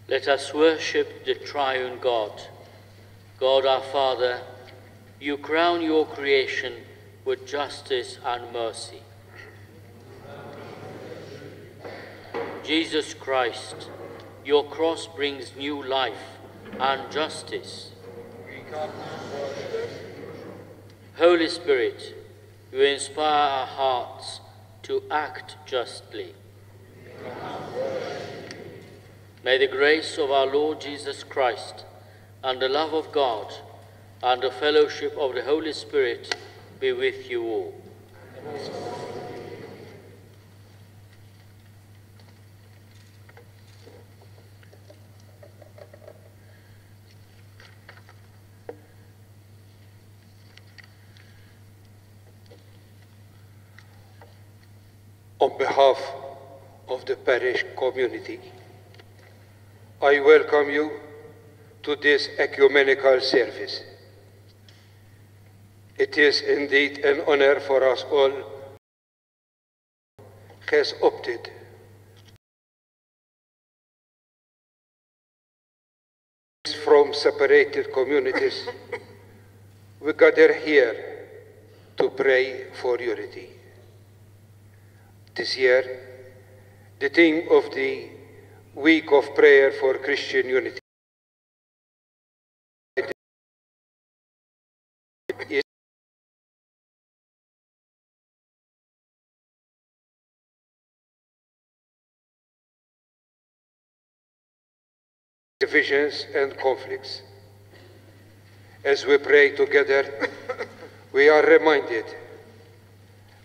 Let us worship the triune God. God our Father, you crown your creation with justice and mercy. Jesus Christ, your cross brings new life and justice. Holy Spirit, you inspire our hearts to act justly. May the grace of our Lord Jesus Christ and the love of God and the fellowship of the Holy Spirit be with you all. On behalf of the parish community, I welcome you to this ecumenical service. It is indeed an honor for us all who has opted from separated communities. We gather here to pray for unity. This year, the theme of the Week of Prayer for Christian Unity is divisions and conflicts. As we pray together, we are reminded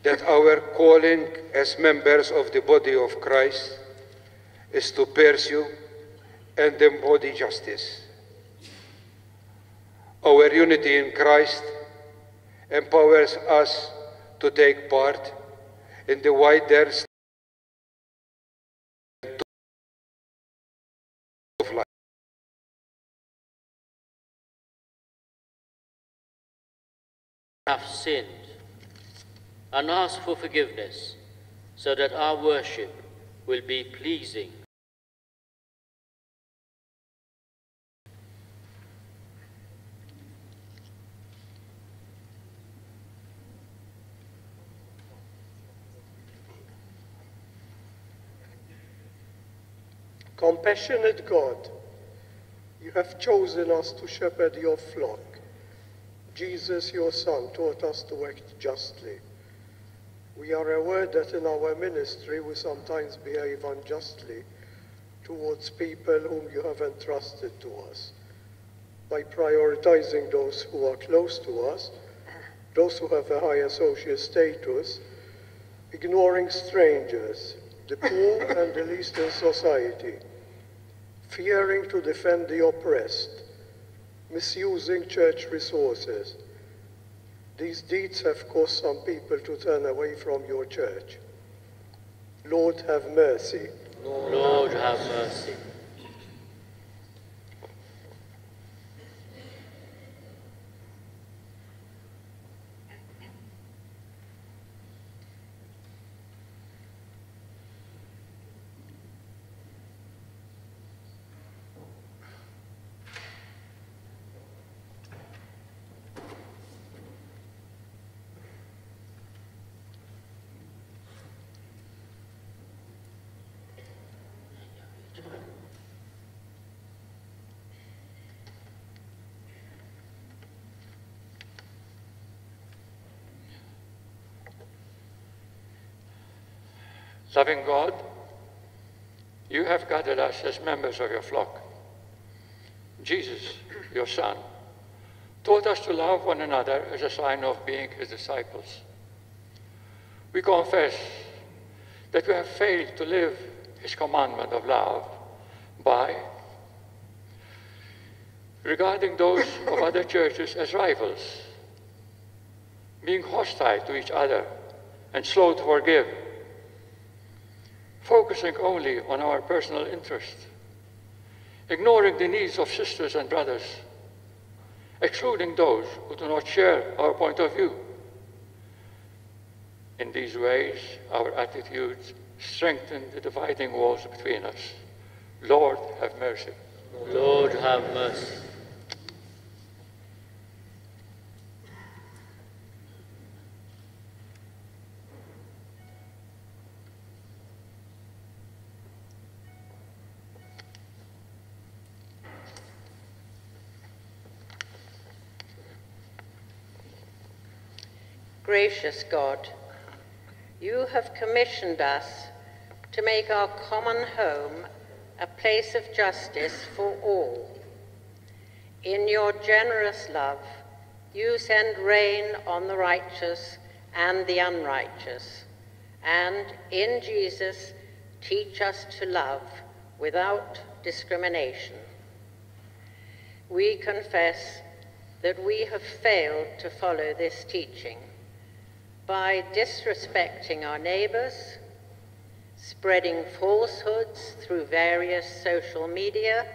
that our calling as members of the body of Christ is to pursue and embody justice. Our unity in Christ empowers us to take part in the wider of life. Have sinned and ask for forgiveness so that our worship will be pleasing. Compassionate God, you have chosen us to shepherd your flock. Jesus, your Son, taught us to act justly. We are aware that in our ministry we sometimes behave unjustly towards people whom you have entrusted to us by prioritizing those who are close to us, those who have a higher social status, ignoring strangers, the poor and the least in society, fearing to defend the oppressed, misusing church resources. These deeds have caused some people to turn away from your church. Lord, have mercy. Lord, have mercy. Loving God, you have gathered us as members of your flock. Jesus, your Son, taught us to love one another as a sign of being his disciples. We confess that we have failed to live his commandment of love by regarding those of other churches as rivals, being hostile to each other and slow to forgive, focusing only on our personal interest, ignoring the needs of sisters and brothers, excluding those who do not share our point of view. In these ways, our attitudes strengthen the dividing walls between us, Lord, have mercy. Lord, have mercy. Gracious God, you have commissioned us to make our common home a place of justice for all. In your generous love, you send rain on the righteous and the unrighteous, and in Jesus teach us to love without discrimination. We confess that we have failed to follow this teaching by disrespecting our neighbors, spreading falsehoods through various social media,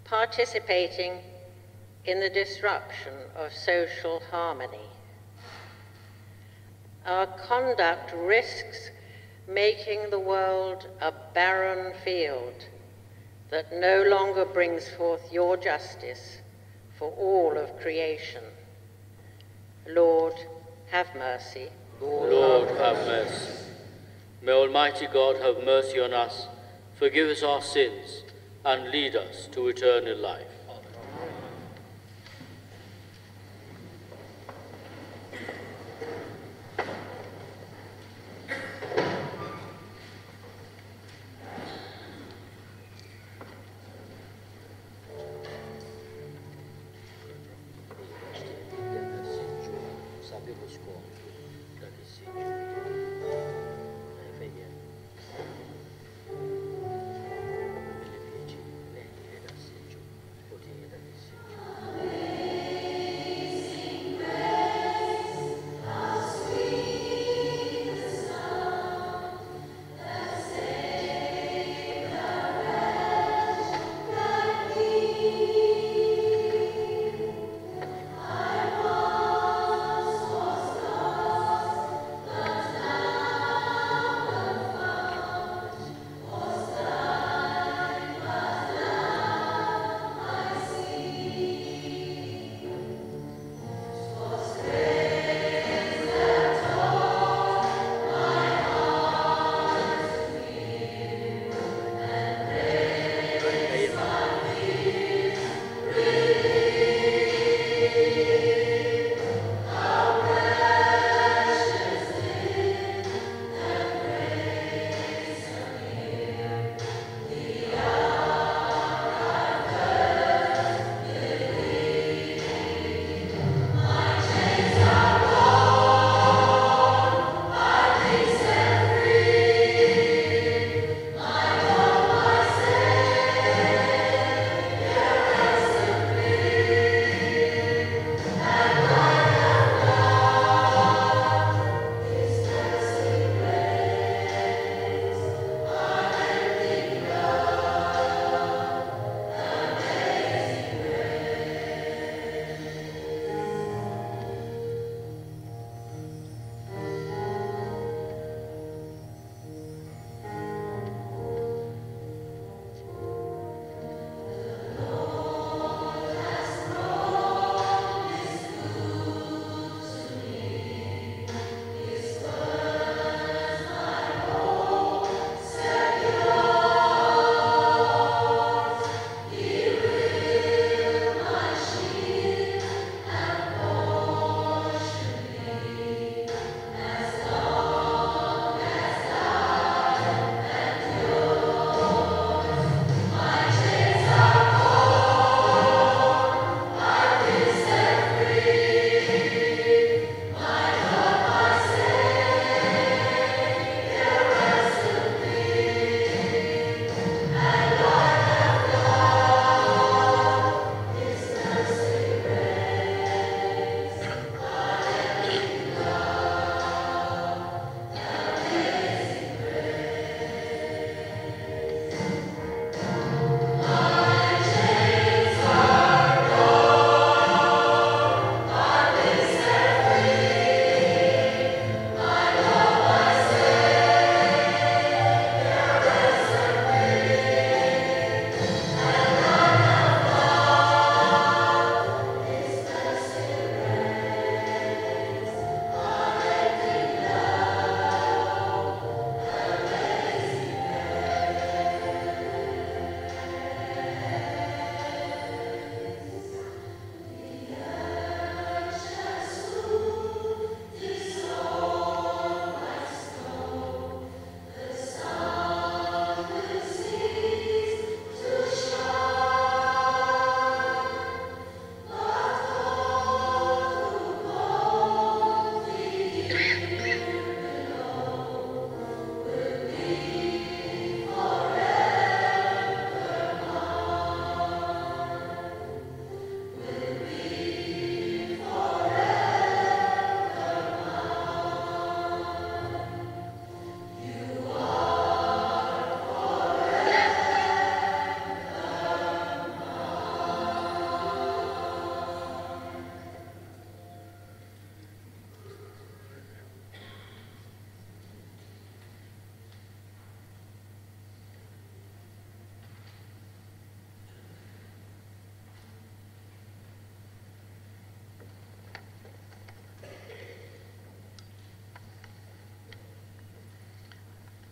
participating in the disruption of social harmony. Our conduct risks making the world a barren field that no longer brings forth your justice for all of creation. Lord, have mercy. Lord, have mercy. May Almighty God have mercy on us, forgive us our sins, and lead us to eternal life.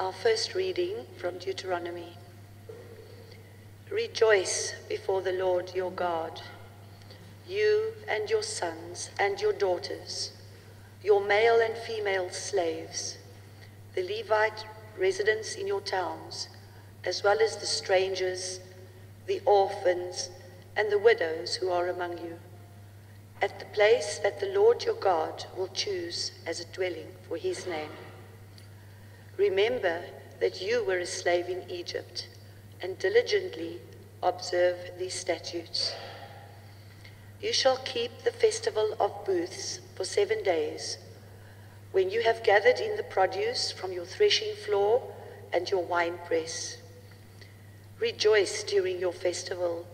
Our first reading from Deuteronomy. Rejoice before the Lord your God, you and your sons and your daughters, your male and female slaves, the Levite residents in your towns, as well as the strangers, the orphans, and the widows who are among you, at the place that the Lord your God will choose as a dwelling for his name. Remember that you were a slave in Egypt, and diligently observe these statutes. You shall keep the festival of booths for 7 days, when you have gathered in the produce from your threshing floor and your winepress. Rejoice during your festival,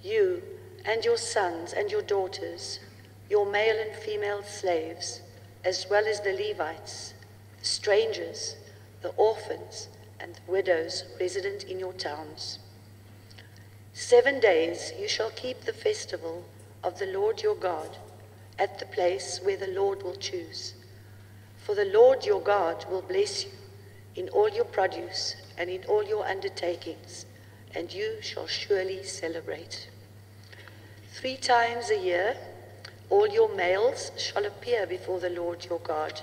you and your sons and your daughters, your male and female slaves, as well as the Levites, the strangers, the orphans, and the widows resident in your towns. 7 days you shall keep the festival of the Lord your God at the place where the Lord will choose. For the Lord your God will bless you in all your produce and in all your undertakings, and you shall surely celebrate. 3 times a year all your males shall appear before the Lord your God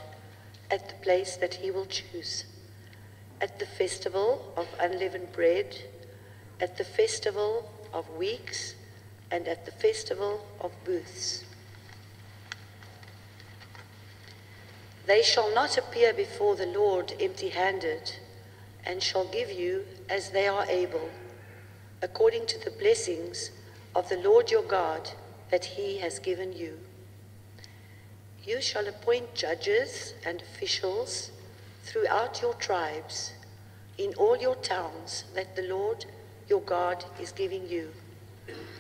at the place that he will choose, at the festival of unleavened bread, at the festival of weeks, and at the festival of booths. They shall not appear before the Lord empty-handed, and shall give you as they are able, according to the blessings of the Lord your God that he has given you. You shall appoint judges and officials throughout your tribes, in all your towns that the Lord your God is giving you,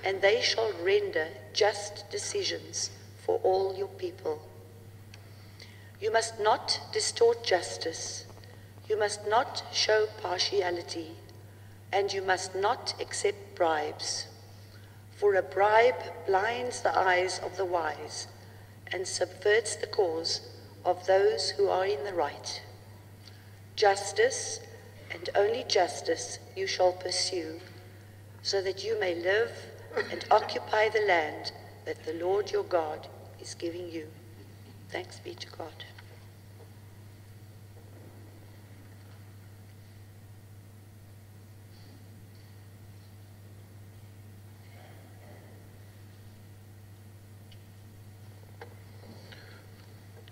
and they shall render just decisions for all your people. You must not distort justice, you must not show partiality, and you must not accept bribes. For a bribe blinds the eyes of the wise and subverts the cause of those who are in the right. Justice, and only justice, you shall pursue, so that you may live and occupy the land that the Lord your God is giving you. Thanks be to God.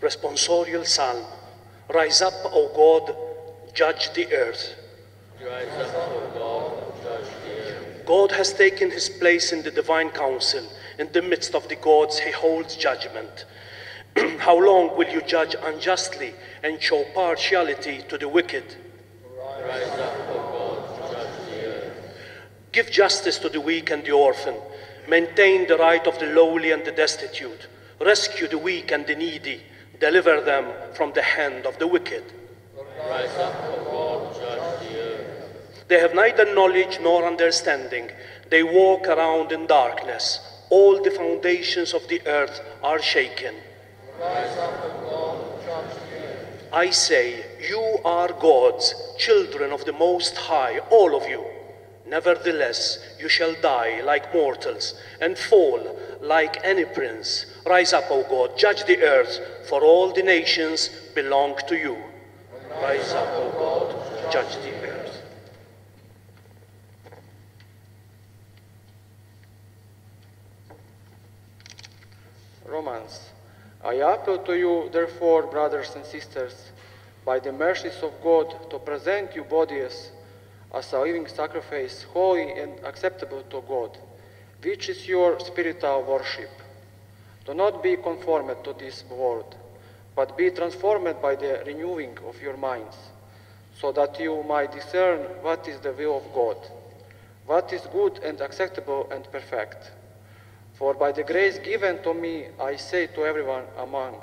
Responsorial Psalm. Rise up, O God, judge the earth. Rise up, O God, judge the earth. God has taken his place in the divine council. In the midst of the gods he holds judgment. How long will you judge unjustly and show partiality to the wicked? Rise up, O God, judge the earth. Give justice to the weak and the orphan. Maintain the right of the lowly and the destitute. Rescue the weak and the needy. Deliver them from the hand of the wicked. Rise up, O God, judge the earth. They have neither knowledge nor understanding. They walk around in darkness. All the foundations of the earth are shaken. Rise up, O God, judge the earth. I say, you are gods, children of the Most High, all of you. Nevertheless, you shall die like mortals and fall like any prince. Rise up, O God, judge the earth, for all the nations belong to you. Rise up, O God, judge the earth. Romans. I appeal to you, therefore, brothers and sisters, by the mercies of God, to present your bodies as a living sacrifice, holy and acceptable to God, which is your spiritual worship. Do not be conformed to this world, but be transformed by the renewing of your minds, so that you might discern what is the will of God, what is good and acceptable and perfect. For by the grace given to me, I say to everyone among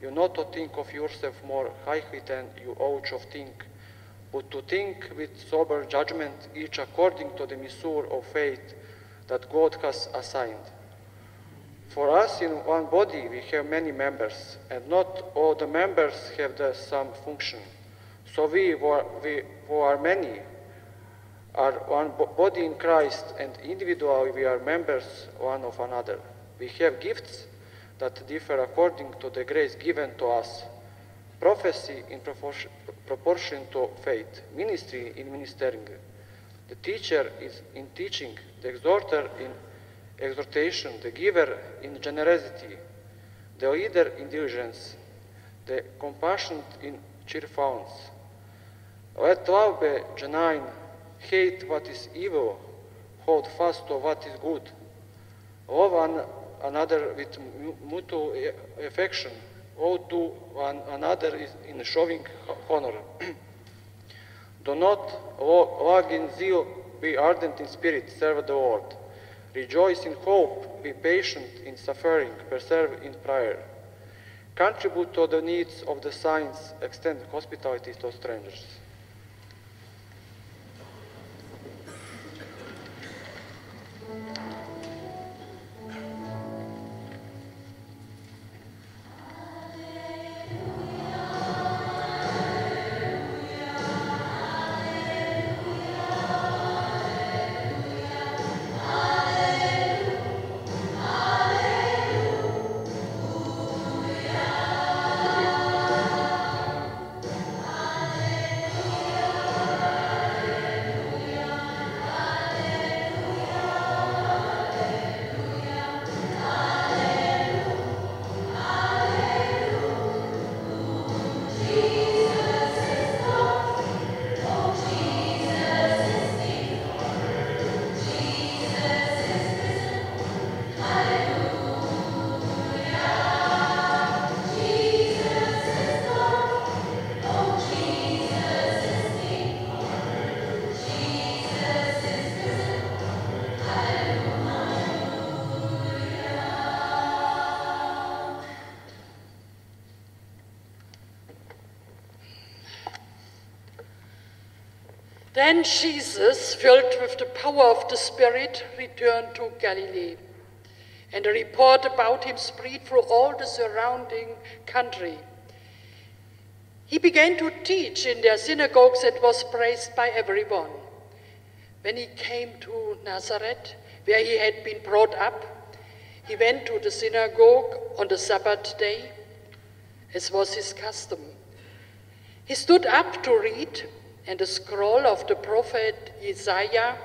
you not to think of yourself more highly than you ought to think, but to think with sober judgment, each according to the measure of faith that God has assigned. For us in one body we have many members, and not all the members have the same function. So we who are many are one body in Christ, and individually we are members one of another. We have gifts that differ according to the grace given to us. Prophecy in proportion to faith, ministry in ministering, the teacher is in teaching, the exhorter in exhortation, the giver in generosity, the leader in diligence, the compassionate in cheerfulness. Let love be genuine, hate what is evil, hold fast to what is good, love one another with mutual affection, owe to one another in showing honor. Do not lag in zeal, be ardent in spirit, serve the Lord. Rejoice in hope, be patient in suffering, persevere in prayer. Contribute to the needs of the saints, extend hospitality to strangers. Then Jesus, filled with the power of the Spirit, returned to Galilee, and a report about him spread through all the surrounding country. He began to teach in their synagogues and was praised by everyone. When he came to Nazareth, where he had been brought up, he went to the synagogue on the Sabbath day, as was his custom. He stood up to read, and a scroll of the prophet Isaiah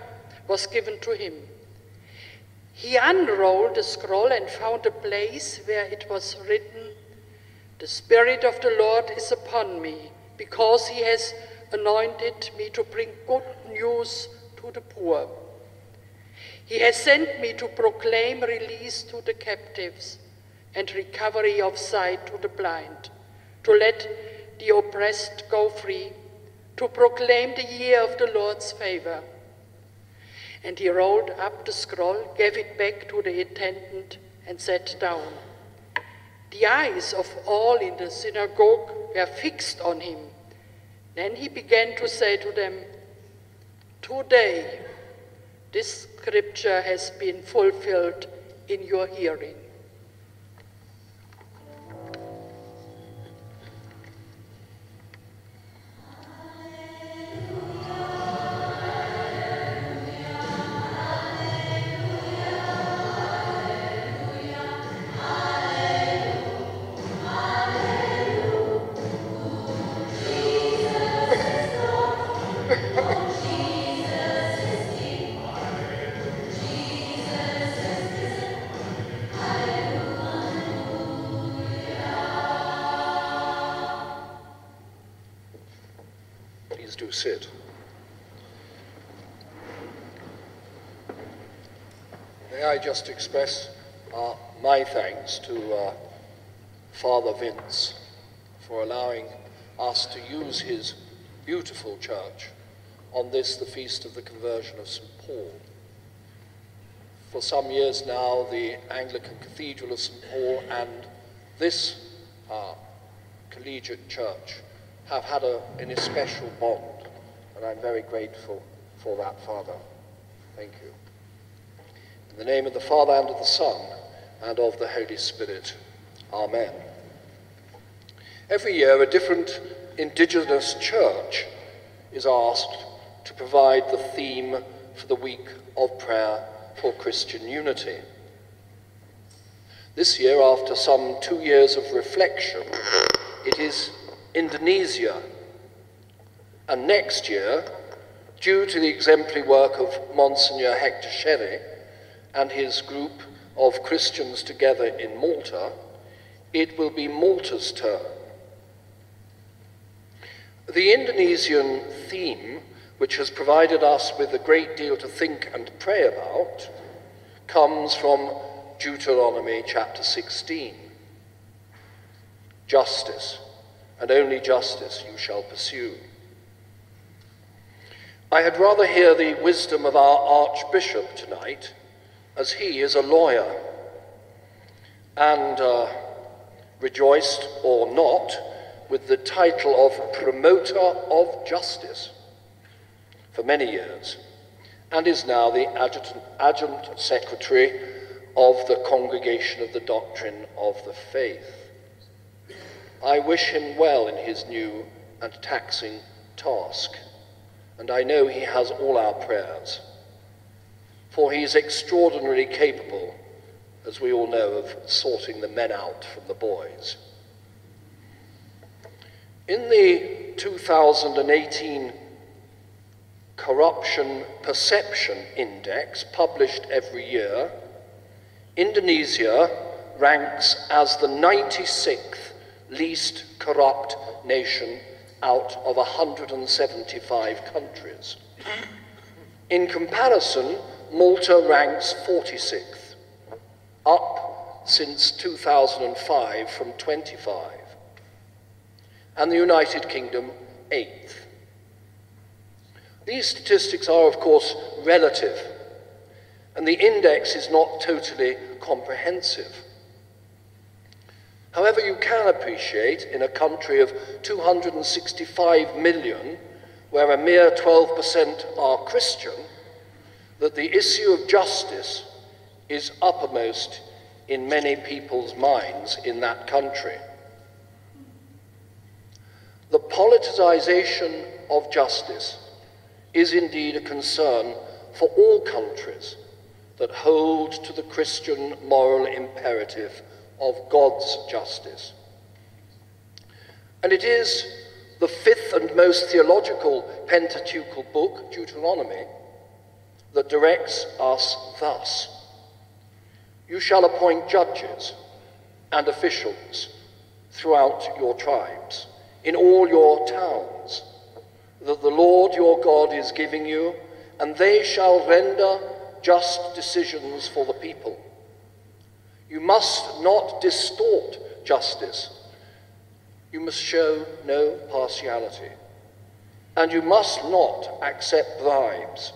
was given to him. He unrolled the scroll and found a place where it was written, "The Spirit of the Lord is upon me, because he has anointed me to bring good news to the poor. He has sent me to proclaim release to the captives and recovery of sight to the blind, to let the oppressed go free, to proclaim the year of the Lord's favor." And he rolled up the scroll, gave it back to the attendant, and sat down. The eyes of all in the synagogue were fixed on him. Then he began to say to them, "Today, this scripture has been fulfilled in your hearing." Please do sit. May I just express my thanks to Father Vince for allowing us to use his beautiful church on this, the Feast of the Conversion of St. Paul. For some years now, the Anglican Cathedral of St. Paul and this collegiate church have had an especial bond, and I'm very grateful for that, Father. Thank you. In the name of the Father, and of the Son, and of the Holy Spirit. Amen. Every year, a different indigenous church is asked to provide the theme for the week of prayer for Christian unity. This year, after some 2 years of reflection, it is Indonesia. And next year, due to the exemplary work of Monsignor Hector Sherry and his group of Christians together in Malta, it will be Malta's turn. The Indonesian theme, which has provided us with a great deal to think and pray about, comes from Deuteronomy chapter 16. Justice, and only justice you shall pursue. I had rather hear the wisdom of our Archbishop tonight, as he is a lawyer, and rejoiced or not with the title of Promoter of Justice for many years, and is now the Adjunct Secretary of the Congregation of the Doctrine of the Faith. I wish him well in his new and taxing task, and I know he has all our prayers, for he is extraordinarily capable, as we all know, of sorting the men out from the boys. In the 2018 Corruption Perception Index, published every year, Indonesia ranks as the 96th least corrupt nation out of 175 countries. In comparison, Malta ranks 46th, up since 2005 from 25, and the United Kingdom 8th. These statistics are, of course, relative, and the index is not totally comprehensive. However, you can appreciate, in a country of 265 million, where a mere 12% are Christian, that the issue of justice is uppermost in many people's minds in that country. The politicization of justice is indeed a concern for all countries that hold to the Christian moral imperative of God's justice. And it is the fifth and most theological Pentateuchal book, Deuteronomy, that directs us thus: you shall appoint judges and officials throughout your tribes, in all your towns, that the Lord your God is giving you, and they shall render just decisions for the people. You must not distort justice. You must show no partiality. And you must not accept bribes,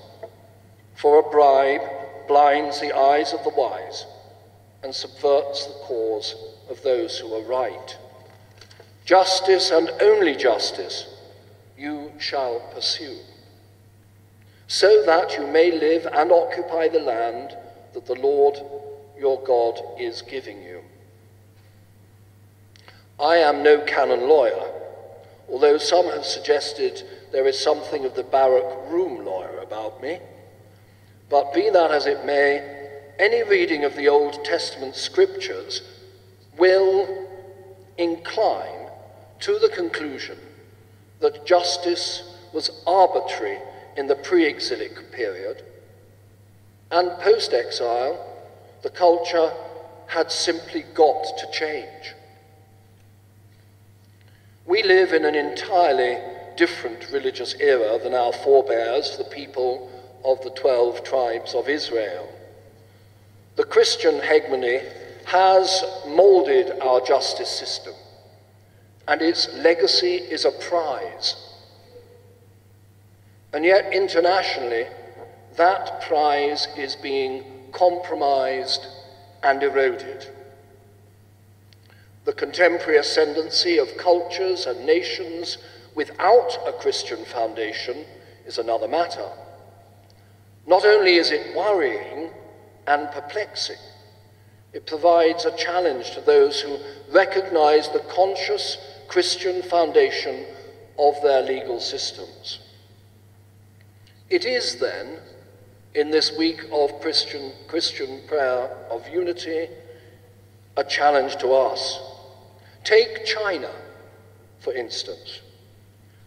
for a bribe blinds the eyes of the wise and subverts the cause of those who are right. Justice and only justice you shall pursue, so that you may live and occupy the land that the Lord your God is giving you. I am no canon lawyer, although some have suggested there is something of the barrack room lawyer about me. But be that as it may, any reading of the Old Testament scriptures will incline to the conclusion that justice was arbitrary in the pre-exilic period, and post-exile, the culture had simply got to change. We live in an entirely different religious era than our forebears, the people of the 12 tribes of Israel. The Christian hegemony has molded our justice system, and its legacy is a prize. And yet, internationally, that prize is being compromised and eroded. The contemporary ascendancy of cultures and nations without a Christian foundation is another matter. Not only is it worrying and perplexing, it provides a challenge to those who recognize the conscious Christian foundation of their legal systems. It is then, in this week of Christian prayer of unity, a challenge to us. Take China, for instance.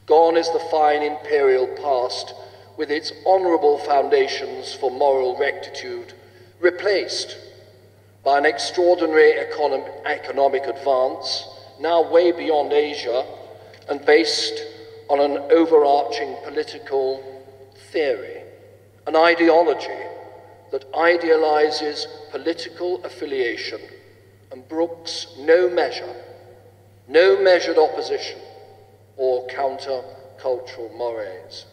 Gone is the fine imperial past with its honorable foundations for moral rectitude, replaced by an extraordinary economic advance, now way beyond Asia, and based on an overarching political theory, an ideology that idealizes political affiliation and brooks no measured opposition or counter-cultural mores.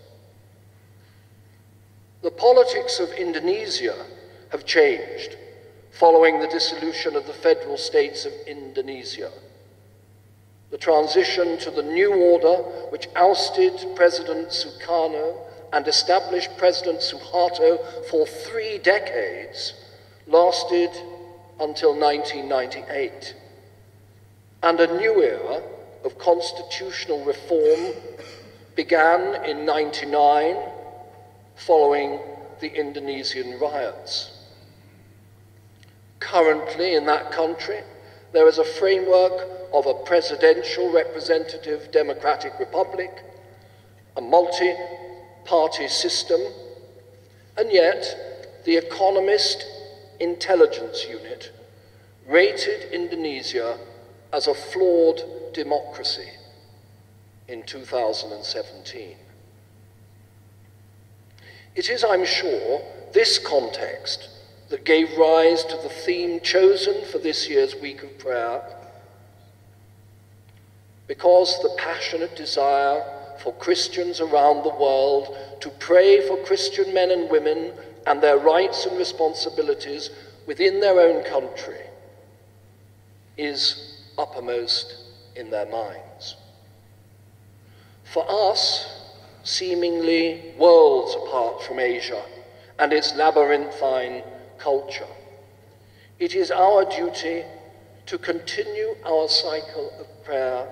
The politics of Indonesia have changed following the dissolution of the federal states of Indonesia. The transition to the new order, which ousted President Sukarno and established President Suharto for 3 decades, lasted until 1998. And a new era of constitutional reform began in '99 following the Indonesian riots. Currently in that country, there is a framework of a presidential representative democratic republic, a multi-party system, and yet the Economist Intelligence Unit rated Indonesia as a flawed democracy in 2017. It is, I'm sure, this context that gave rise to the theme chosen for this year's Week of Prayer, because the passionate desire for Christians around the world to pray for Christian men and women and their rights and responsibilities within their own country is uppermost in their minds. For us, seemingly worlds apart from Asia and its labyrinthine culture, it is our duty to continue our cycle of prayer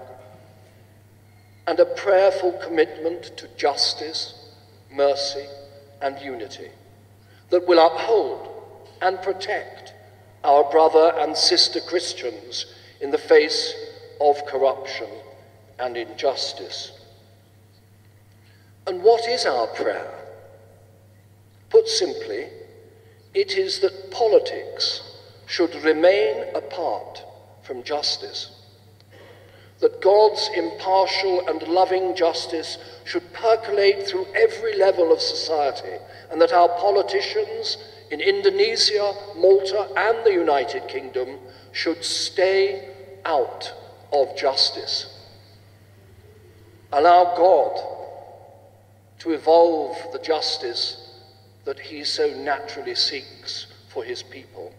and a prayerful commitment to justice, mercy, and unity that will uphold and protect our brother and sister Christians in the face of corruption and injustice. And what is our prayer? Put simply, it is that politics should remain apart from justice, that God's impartial and loving justice should percolate through every level of society, and that our politicians in Indonesia, Malta, and the United Kingdom should stay out of justice. Allow God to evolve the justice that he so naturally seeks for his people.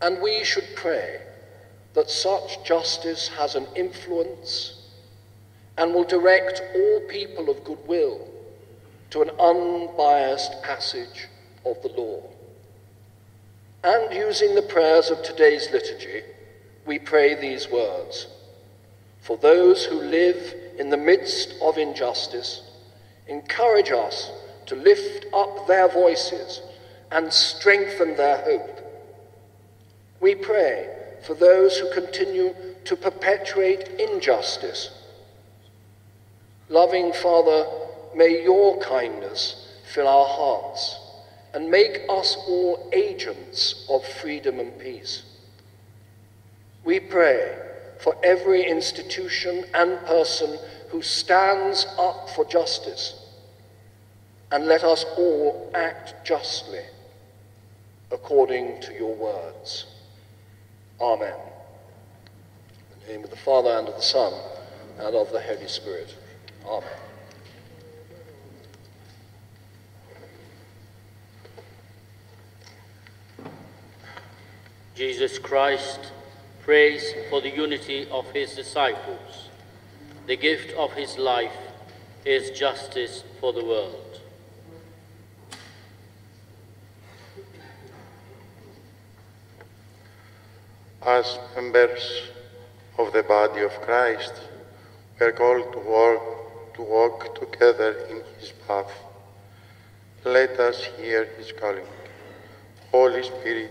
And we should pray that such justice has an influence and will direct all people of goodwill to an unbiased passage of the law. And using the prayers of today's liturgy, we pray these words: for those who live in the midst of injustice, encourage us to lift up their voices and strengthen their hope. We pray for those who continue to perpetuate injustice. Loving Father, may your kindness fill our hearts and make us all agents of freedom and peace. We pray for every institution and person who stands up for justice, and let us all act justly according to your words. Amen. In the name of the Father, and of the Son, and of the Holy Spirit. Amen. Jesus Christ prays for the unity of his disciples. The gift of his life is justice for the world. As members of the body of Christ, we are called to walk together in his path. Let us hear his calling. Holy Spirit,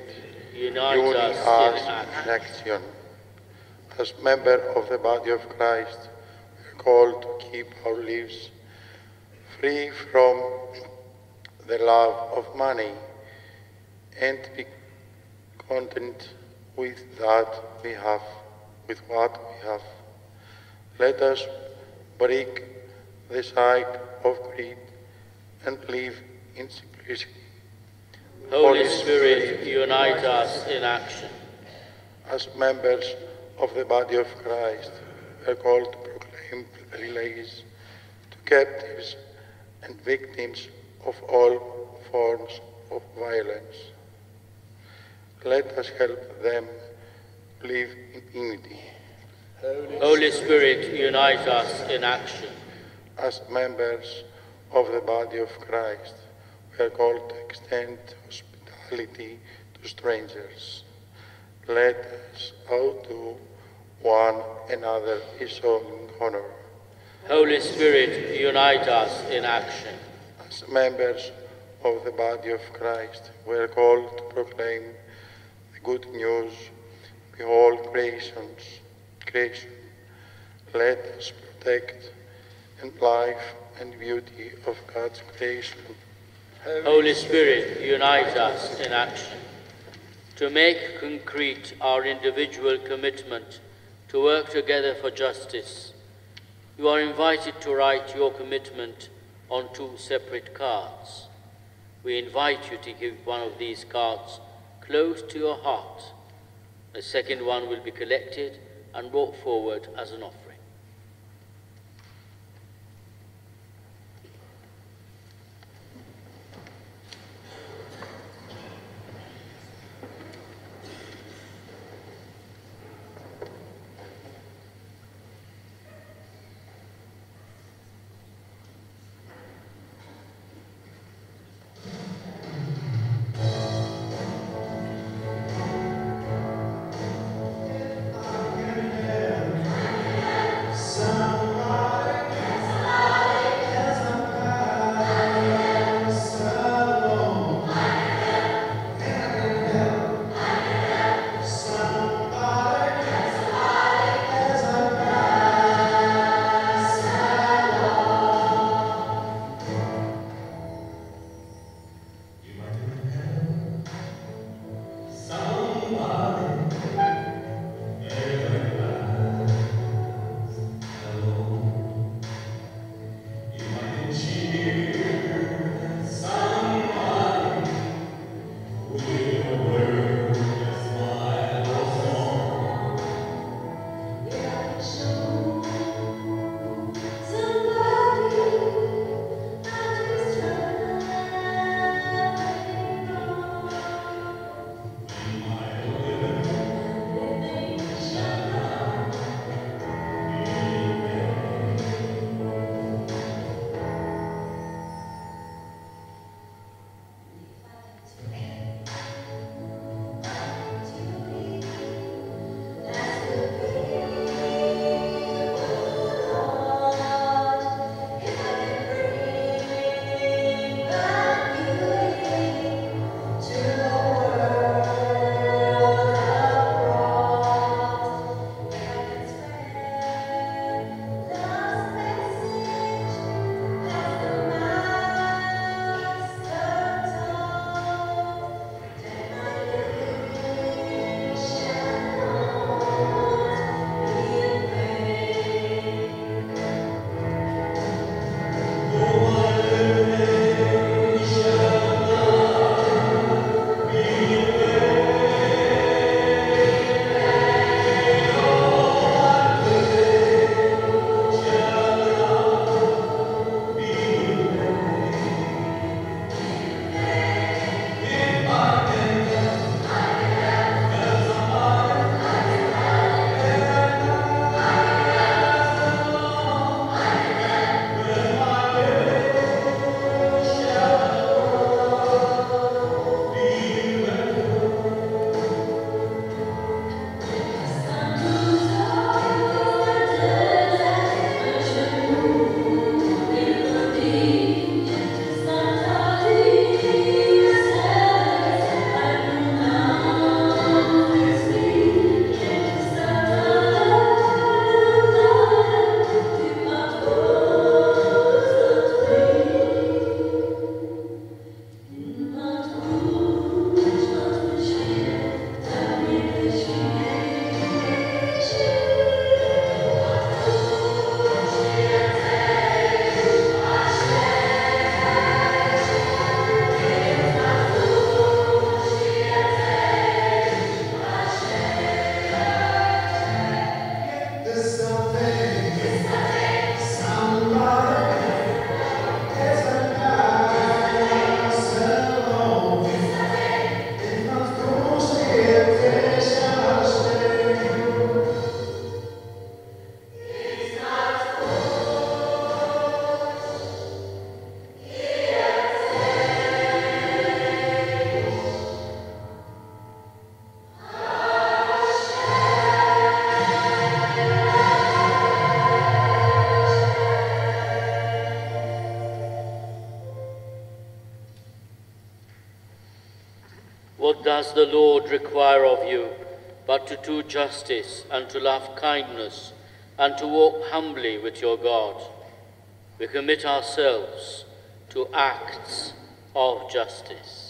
unite us in action. As members of the body of Christ, we are called to keep our lives free from the love of money and be content with what we have. Let us break the cycle of greed and live in simplicity. Holy Spirit, unite us in action. As members of the body of Christ, we are called to proclaim the release to captives and victims of all forms of violence. Let us help them live in unity. Holy Spirit, unite us in action. As members of the body of Christ, we are called to extend hospitality to strangers. Let us outdo one another in showing honor. Holy Spirit, unite us in action. As members of the body of Christ, we are called to proclaim the good news. Behold, creation. Let us protect and life and beauty of God's creation. Holy Spirit, unite us in action. To make concrete our individual commitment to work together for justice, you are invited to write your commitment on 2 separate cards. We invite you to keep one of these cards close to your heart. The second one will be collected and brought forward as an offering. What does the Lord require of you but to do justice and to love kindness and to walk humbly with your God? We commit ourselves to acts of justice.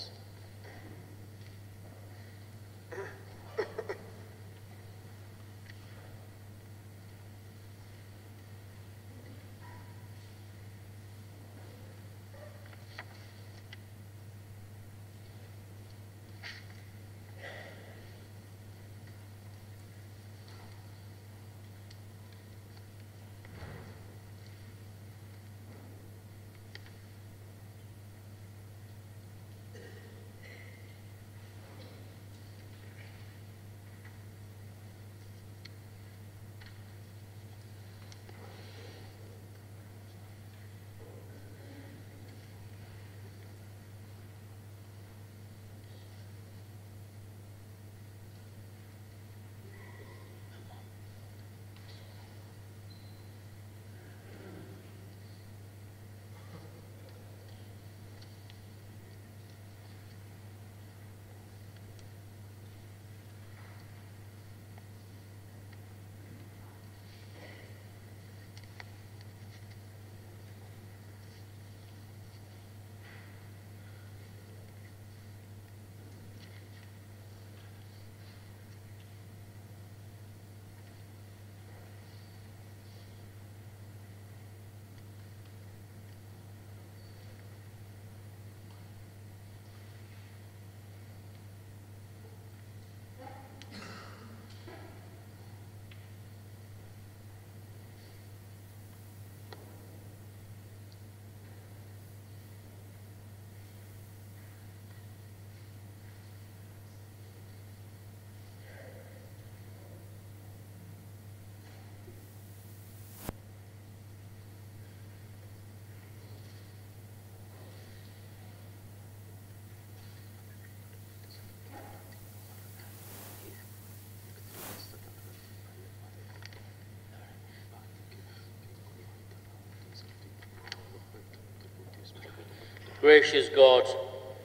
Gracious God,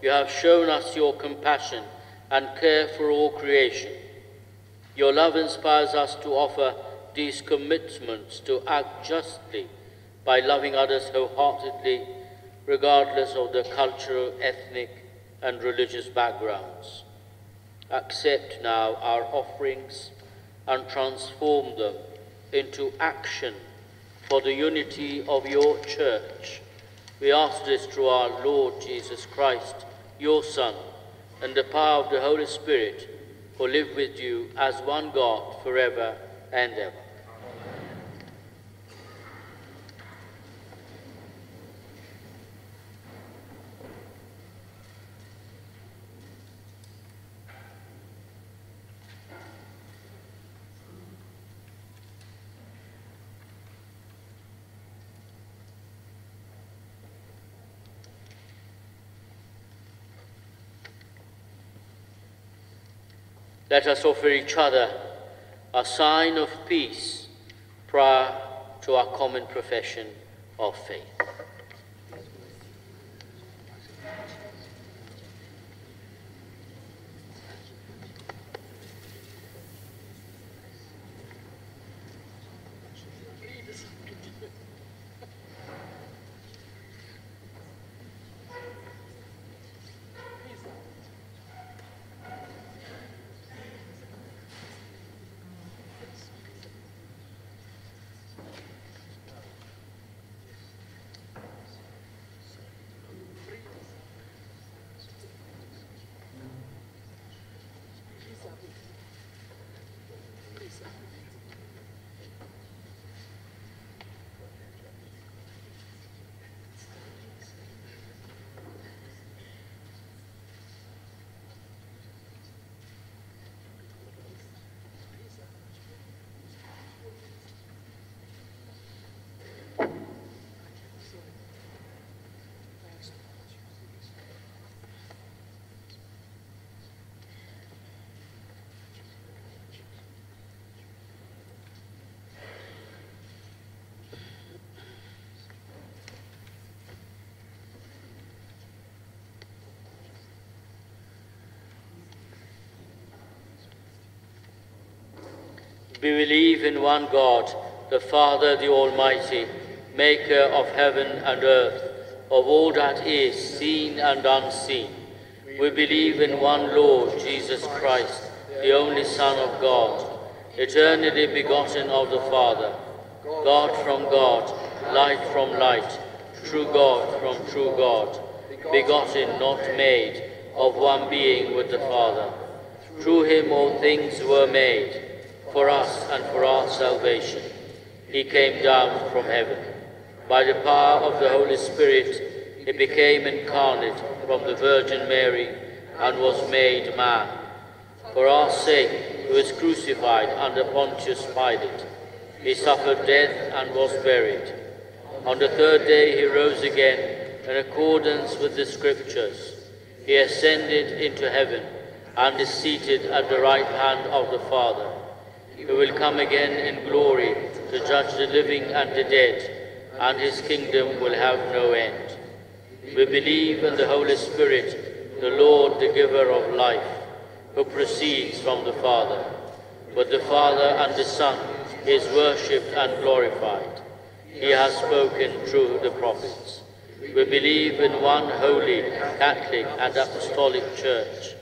you have shown us your compassion and care for all creation. Your love inspires us to offer these commitments to act justly by loving others wholeheartedly, regardless of their cultural, ethnic, and religious backgrounds. Accept now our offerings and transform them into action for the unity of your church. We ask this through our Lord Jesus Christ, your Son, and the power of the Holy Spirit, who live with you as one God forever and ever. Let us offer each other a sign of peace prior to our common profession of faith. We believe in one God, the Father, the Almighty, maker of heaven and earth, of all that is seen and unseen. We believe in one Lord, Jesus Christ, the only Son of God, eternally begotten of the Father, God from God, light from light, true God from true God, begotten, not made, of one being with the Father. Through him all things were made, for us and for our salvation. He came down from heaven. By the power of the Holy Spirit, he became incarnate from the Virgin Mary and was made man. For our sake, he was crucified under Pontius Pilate. He suffered death and was buried. On the third day he rose again in accordance with the Scriptures. He ascended into heaven and is seated at the right hand of the Father. He will come again in glory to judge the living and the dead, and his kingdom will have no end. We believe in the Holy Spirit, the Lord, the giver of life, who proceeds from the Father. But the Father and the Son is worshipped and glorified. He has spoken through the prophets. We believe in one holy, Catholic and Apostolic Church.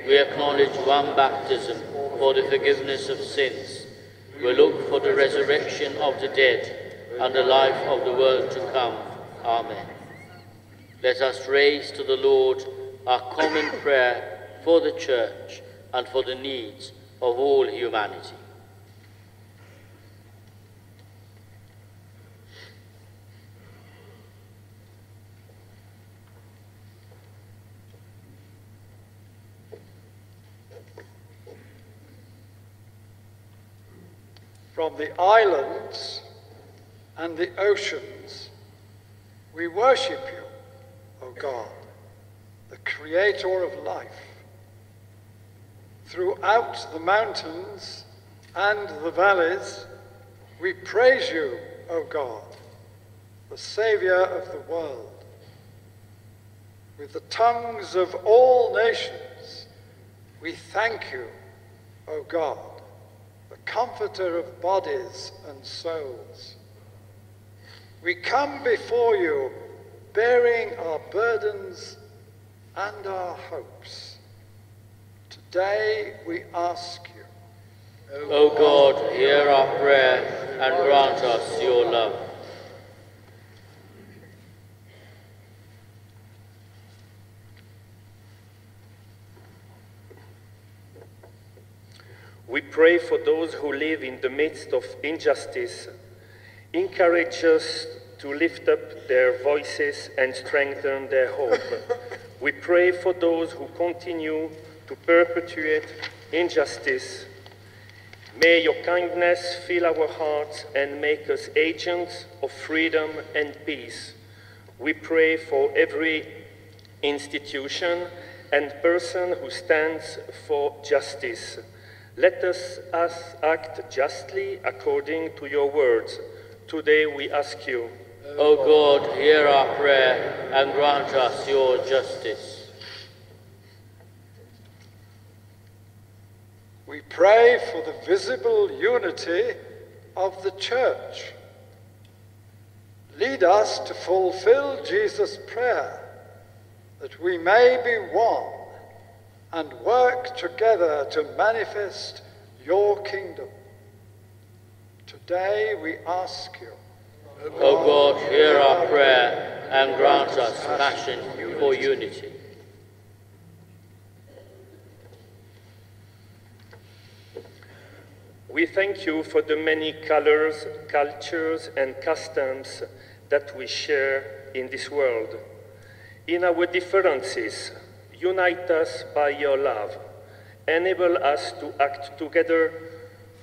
We acknowledge one baptism for the forgiveness of sins. We look for the resurrection of the dead and the life of the world to come. Amen. Let us raise to the Lord our common prayer for the Church and for the needs of all humanity. From the islands and the oceans, we worship you, O God, the creator of life. Throughout the mountains and the valleys, we praise you, O God, the Savior of the world. With the tongues of all nations, we thank you, O God, the comforter of bodies and souls. We come before you, bearing our burdens and our hopes. Today we ask you, O God, hear our prayer and grant us your love. We pray for those who live in the midst of injustice. Encourage us to lift up their voices and strengthen their hope. We pray for those who continue to perpetuate injustice. May your kindness fill our hearts and make us agents of freedom and peace. We pray for every institution and person who stands for justice. Let us act justly according to your words. Today we ask you, O God, hear our prayer and grant us your justice. we pray for the visible unity of the Church. Lead us to fulfill Jesus' prayer, that we may be one and work together to manifest your kingdom. Today we ask you, O God, hear our prayer and grant us passion for unity. We thank you for the many colors, cultures, and customs that we share in this world. In our differences, unite us by your love. Enable us to act together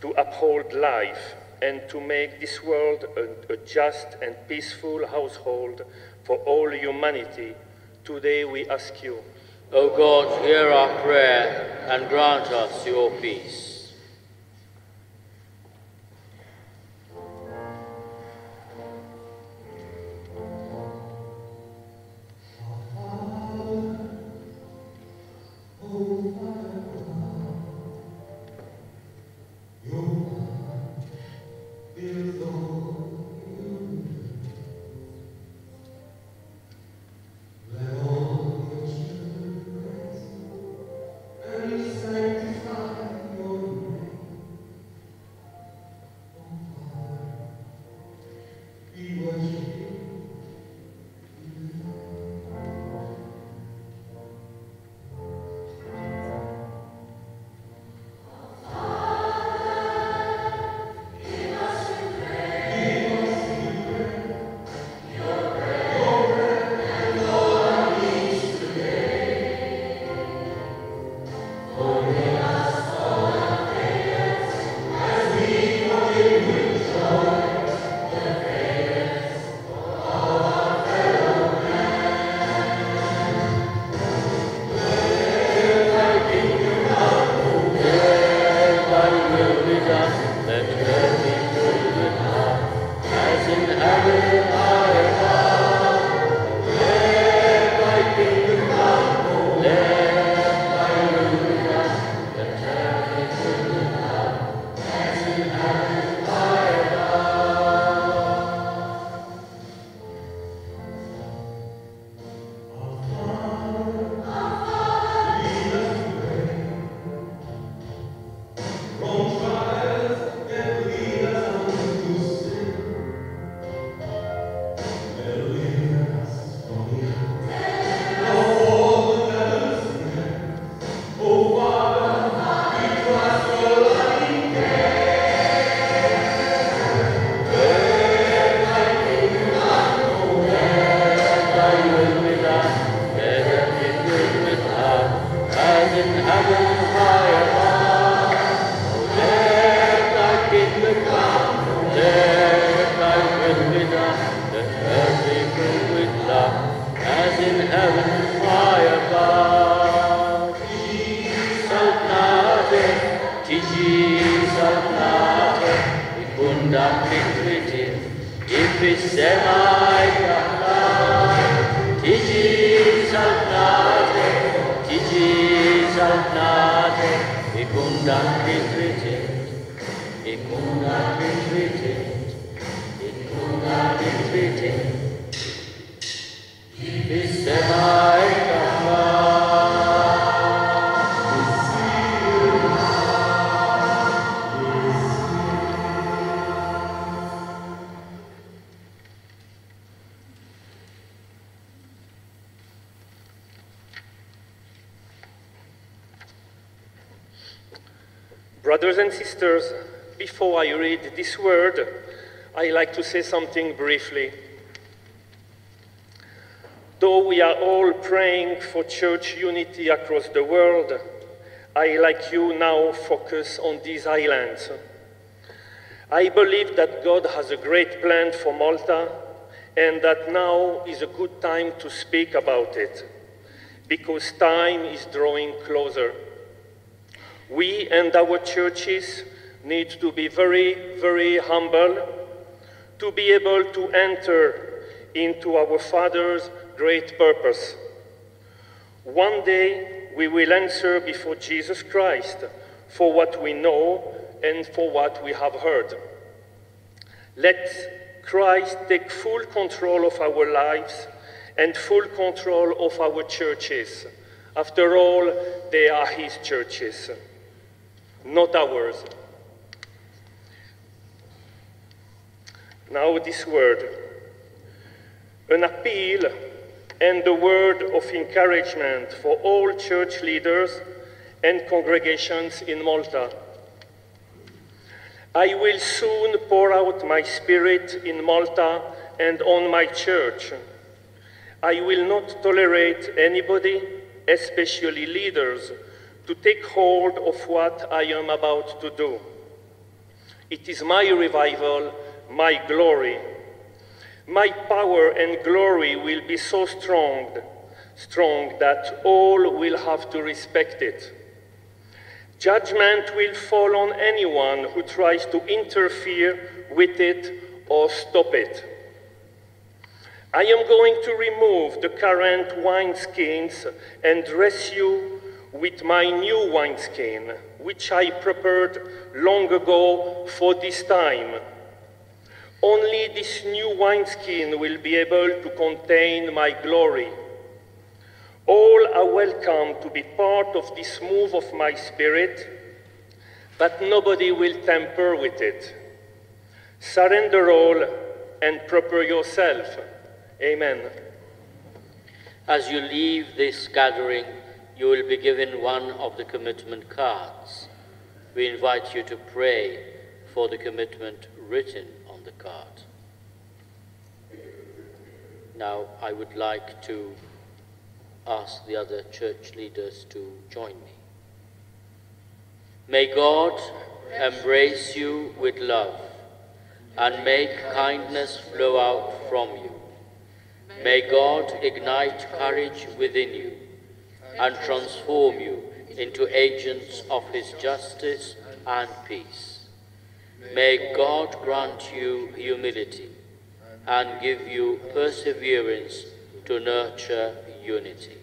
to uphold life and to make this world a just and peaceful household for all humanity. Today we ask you, O God, hear our prayer and grant us your peace. Ikunak retreated, Ikunak retreated, Ikunak retreated. Brothers and sisters, before I read this word, I like to say something briefly. Though we are all praying for church unity across the world, I, like you, now focus on these islands. I believe that God has a great plan for Malta, and that now is a good time to speak about it, because time is drawing closer. We and our churches need to be very, very humble to be able to enter into our Father's great purpose. One day we will answer before Jesus Christ for what we know and for what we have heard. Let Christ take full control of our lives and full control of our churches. After all, they are his churches, not ours. Now this word, an appeal and a word of encouragement for all church leaders and congregations in Malta. I will soon pour out my spirit in Malta and on my church. I will not tolerate anybody, especially leaders, to take hold of what I am about to do. It is my revival, my glory. My power and glory will be so strong that all will have to respect it. Judgment will fall on anyone who tries to interfere with it or stop it. I am going to remove the current wineskins and dress you with my new wineskin, which I prepared long ago for this time. Only this new wineskin will be able to contain my glory. All are welcome to be part of this move of my spirit, but nobody will tamper with it. Surrender all and prepare yourself. Amen. As you leave this gathering, you will be given one of the commitment cards. We invite you to pray for the commitment written on the card. Now, I would like to ask the other church leaders to join me. May God embrace you with love and make kindness flow out from you. May God ignite courage within you and transform you into agents of his justice and peace. May God grant you humility and give you perseverance to nurture unity.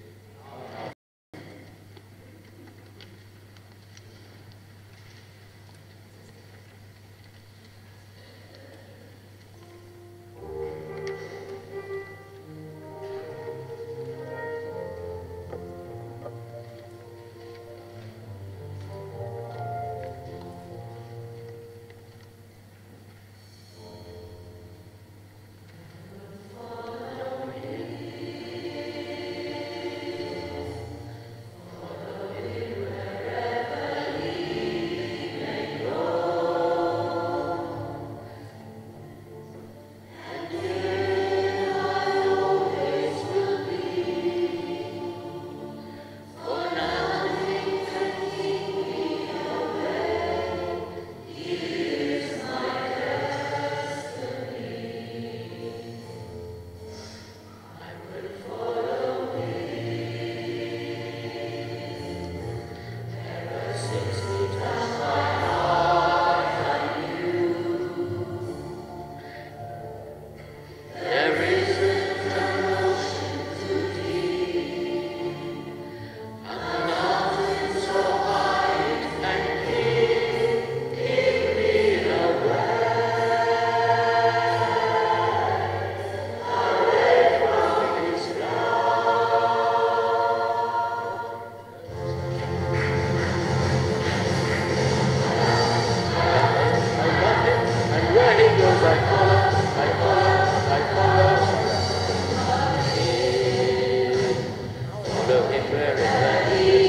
Elohim,